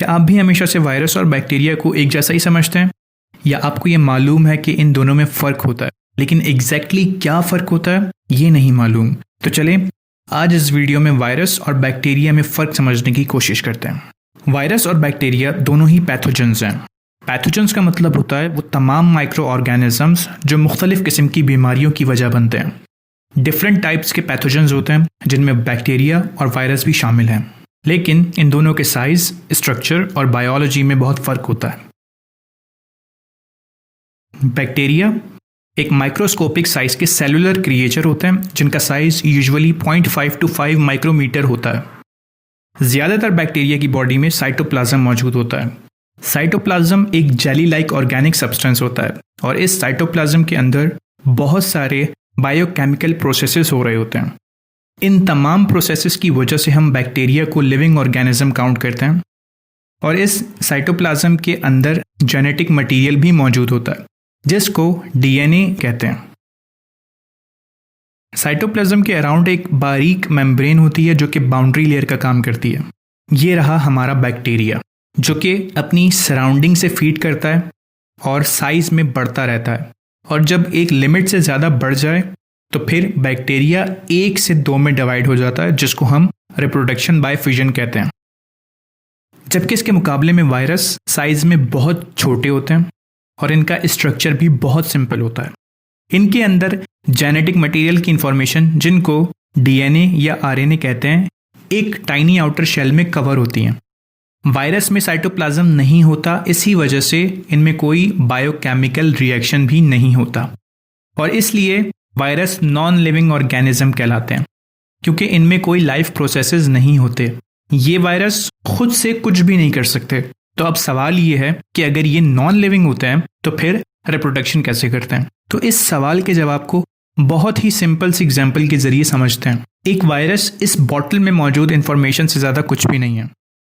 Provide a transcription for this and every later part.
क्या आप भी हमेशा से वायरस और बैक्टीरिया को एक जैसा ही समझते हैं, या आपको ये मालूम है कि इन दोनों में फ़र्क होता है, लेकिन एग्जैक्टली क्या फ़र्क होता है ये नहीं मालूम? तो चलें आज इस वीडियो में वायरस और बैक्टीरिया में फ़र्क समझने की कोशिश करते हैं। वायरस और बैक्टीरिया दोनों ही पैथोजेंस हैं। पैथोजेंस का मतलब होता है वो तमाम माइक्रो ऑर्गेनिजम्स जो मुख्तलिफ़ किस्म की बीमारियों की वजह बनते हैं। डिफरेंट टाइप्स के पैथोजेंस होते हैं जिनमें बैक्टीरिया और वायरस भी शामिल हैं, लेकिन इन दोनों के साइज, स्ट्रक्चर और बायोलॉजी में बहुत फ़र्क होता है। बैक्टीरिया एक माइक्रोस्कोपिक साइज के सेलुलर क्रिएचर होते हैं जिनका साइज यूजुअली 0.5 to 5 माइक्रोमीटर होता है। ज़्यादातर बैक्टीरिया की बॉडी में साइटोप्लाज्म मौजूद होता है। साइटोप्लाज्म एक जेली लाइक ऑर्गेनिक सब्सटेंस होता है और इस साइटोप्लाज्म के अंदर बहुत सारे बायोकेमिकल प्रोसेसेस हो रहे होते हैं। इन तमाम प्रोसेसेस की वजह से हम बैक्टीरिया को लिविंग ऑर्गेनिज्म काउंट करते हैं और इस साइटोप्लाज्म के अंदर जेनेटिक मटेरियल भी मौजूद होता है जिसको डीएनए कहते हैं। साइटोप्लाज्म के अराउंड एक बारीक मेम्ब्रेन होती है जो कि बाउंड्री लेयर का काम करती है। ये रहा हमारा बैक्टीरिया जो कि अपनी सराउंडिंग से फीड करता है और साइज में बढ़ता रहता है, और जब एक लिमिट से ज़्यादा बढ़ जाए तो फिर बैक्टीरिया 1 से 2 में डिवाइड हो जाता है जिसको हम रिप्रोडक्शन बाय फिजन कहते हैं। जबकि इसके मुकाबले में वायरस साइज में बहुत छोटे होते हैं और इनका स्ट्रक्चर भी बहुत सिंपल होता है। इनके अंदर जेनेटिक मटेरियल की इंफॉर्मेशन, जिनको डीएनए या आरएनए कहते हैं, एक टाइनी आउटर शेल में कवर होती हैं। वायरस में साइटोप्लाज्म नहीं होता, इसी वजह से इनमें कोई बायोकेमिकल रिएक्शन भी नहीं होता और इसलिए वायरस नॉन लिविंग ऑर्गेनिज्म कहलाते हैं क्योंकि इनमें कोई लाइफ प्रोसेसेस नहीं होते। ये वायरस खुद से कुछ भी नहीं कर सकते। तो अब सवाल ये है कि अगर ये नॉन लिविंग होते हैं तो फिर रिप्रोडक्शन कैसे करते हैं? तो इस सवाल के जवाब को बहुत ही सिंपल सी एग्जांपल के जरिए समझते हैं। एक वायरस इस बॉटल में मौजूद इंफॉर्मेशन से ज़्यादा कुछ भी नहीं है।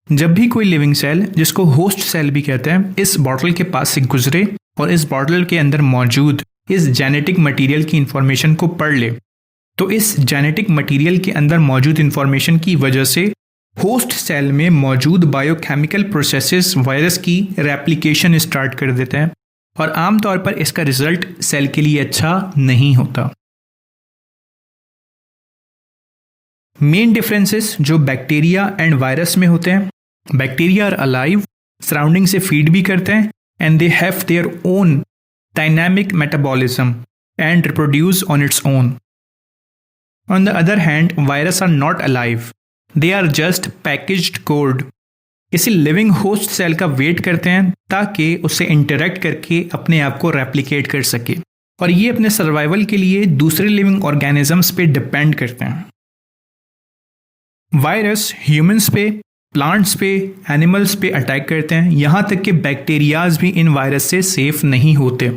जब भी कोई लिविंग सेल, जिसको होस्ट सेल भी कहते हैं, इस बॉटल के पास से गुजरे और इस बॉटल के अंदर मौजूद इस जेनेटिक मटीरियल की इंफॉर्मेशन को पढ़ ले, तो इस जेनेटिक मटीरियल के अंदर मौजूद इंफॉर्मेशन की वजह से होस्ट सेल में मौजूद बायोकेमिकल प्रोसेसेस वायरस की रेप्लिकेशन स्टार्ट कर देते हैं और आमतौर पर इसका रिजल्ट सेल के लिए अच्छा नहीं होता। मेन डिफरेंसेस जो बैक्टीरिया एंड वायरस में होते हैं, बैक्टीरिया आर अलाइव, सराउंडिंग से फीड भी करते हैं and they have their own dynamic metabolism and reproduce on its own. On the other hand virus are not alive, they are just packaged code. इसे living host cell का wait करते हैं ताकि उससे इंटरेक्ट करके अपने आप को रेप्लिकेट कर सके, और ये अपने सर्वाइवल के लिए दूसरे लिविंग ऑर्गेनिजम्स पे डिपेंड करते हैं। वायरस ह्यूमंस पे, प्लांट्स पे, एनिमल्स पे अटैक करते हैं, यहाँ तक कि बैक्टीरियाज भी इन वायरस से सेफ नहीं होते।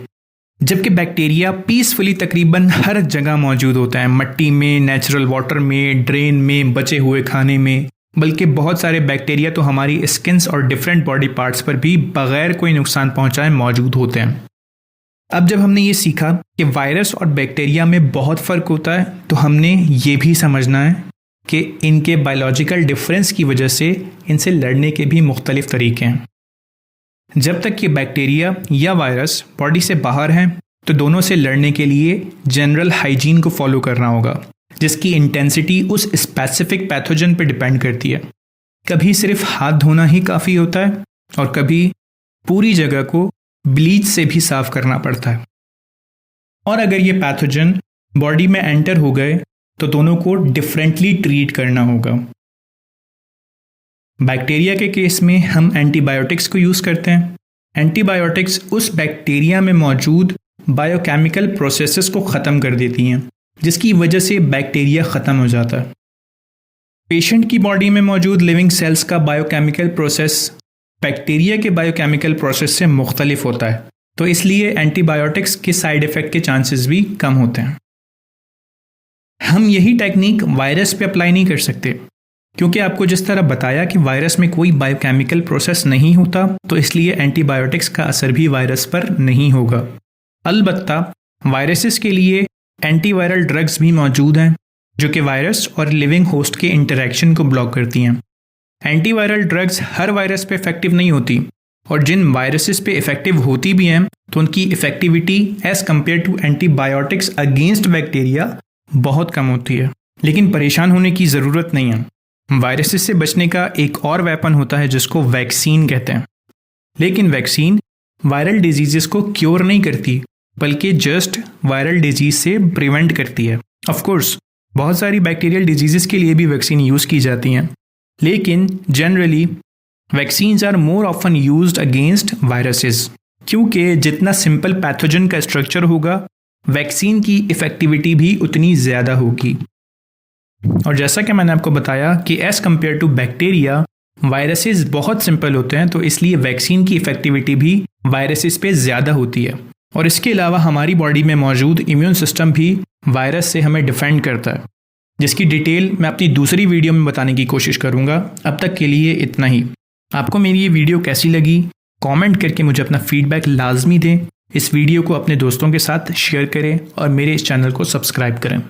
जबकि बैक्टीरिया पीसफुली तकरीबन हर जगह मौजूद होता है, मट्टी में, नेचुरल वाटर में, ड्रेन में, बचे हुए खाने में, बल्कि बहुत सारे बैक्टीरिया तो हमारी स्किन्स और डिफरेंट बॉडी पार्ट्स पर भी बगैर कोई नुकसान पहुंचाए मौजूद होते हैं। अब जब हमने ये सीखा कि वायरस और बैक्टीरिया में बहुत फ़र्क होता है, तो हमने ये भी समझना है कि इनके बायोलॉजिकल डिफरेंस की वजह से इनसे लड़ने के भी मुख्तलिफ तरीके हैं। जब तक कि बैक्टीरिया या वायरस बॉडी से बाहर हैं तो दोनों से लड़ने के लिए जनरल हाइजीन को फॉलो करना होगा, जिसकी इंटेंसिटी उस स्पेसिफिक पैथोजन पर डिपेंड करती है। कभी सिर्फ हाथ धोना ही काफ़ी होता है और कभी पूरी जगह को ब्लीच से भी साफ करना पड़ता है। और अगर ये पैथोजन बॉडी में एंटर हो गए तो दोनों को डिफरेंटली ट्रीट करना होगा। बैक्टीरिया के केस में हम एंटीबायोटिक्स को यूज़ करते हैं। एंटीबायोटिक्स उस बैक्टीरिया में मौजूद बायोकेमिकल प्रोसेसेस को ख़त्म कर देती हैं, जिसकी वजह से बैक्टीरिया ख़त्म हो जाता है। पेशेंट की बॉडी में मौजूद लिविंग सेल्स का बायोकेमिकल प्रोसेस बैक्टीरिया के बायोकेमिकल प्रोसेस से मुख्तलिफ होता है, तो इसलिए एंटीबायोटिक्स के साइड इफ़ेक्ट के चांसेस भी कम होते हैं। हम यही टेक्निक वायरस पे अप्लाई नहीं कर सकते क्योंकि आपको जिस तरह बताया कि वायरस में कोई बायोकेमिकल प्रोसेस नहीं होता, तो इसलिए एंटीबायोटिक्स का असर भी वायरस पर नहीं होगा। अलबत्ता वायरसेस के लिए एंटीवायरल ड्रग्स भी मौजूद हैं जो कि वायरस और लिविंग होस्ट के इंटरेक्शन को ब्लॉक करती हैं। एंटीवायरल ड्रग्स हर वायरस पे इफेक्टिव नहीं होती, और जिन वायरसेस पे इफेक्टिव होती भी हैं तो उनकी effectivity as compare to antibiotics against bacteria बहुत कम होती है। लेकिन परेशान होने की ज़रूरत नहीं है। वायरसेस से बचने का एक और वेपन होता है जिसको वैक्सीन कहते हैं। लेकिन वैक्सीन वायरल डिजीज़ को क्योर नहीं करती, बल्कि जस्ट वायरल डिजीज से प्रिवेंट करती है। ऑफ कोर्स बहुत सारी बैक्टीरियल डिजीज़ के लिए भी वैक्सीन यूज़ की जाती हैं, लेकिन generally vaccines are more often used against viruses, क्योंकि जितना सिंपल पैथोजन का स्ट्रक्चर होगा वैक्सीन की इफेक्टिविटी भी उतनी ज़्यादा होगी। और जैसा कि मैंने आपको बताया कि as compare to bacteria viruses बहुत सिंपल होते हैं, तो इसलिए वैक्सीन की इफेक्टिविटी भी वायरसेस पे ज़्यादा होती है। और इसके अलावा हमारी बॉडी में मौजूद इम्यून सिस्टम भी वायरस से हमें डिफेंड करता है, जिसकी डिटेल मैं अपनी दूसरी वीडियो में बताने की कोशिश करूँगा। अब तक के लिए इतना ही। आपको मेरी ये वीडियो कैसी लगी कमेंट करके मुझे अपना फीडबैक लाजमी दें। इस वीडियो को अपने दोस्तों के साथ शेयर करें और मेरे इस चैनल को सब्सक्राइब करें।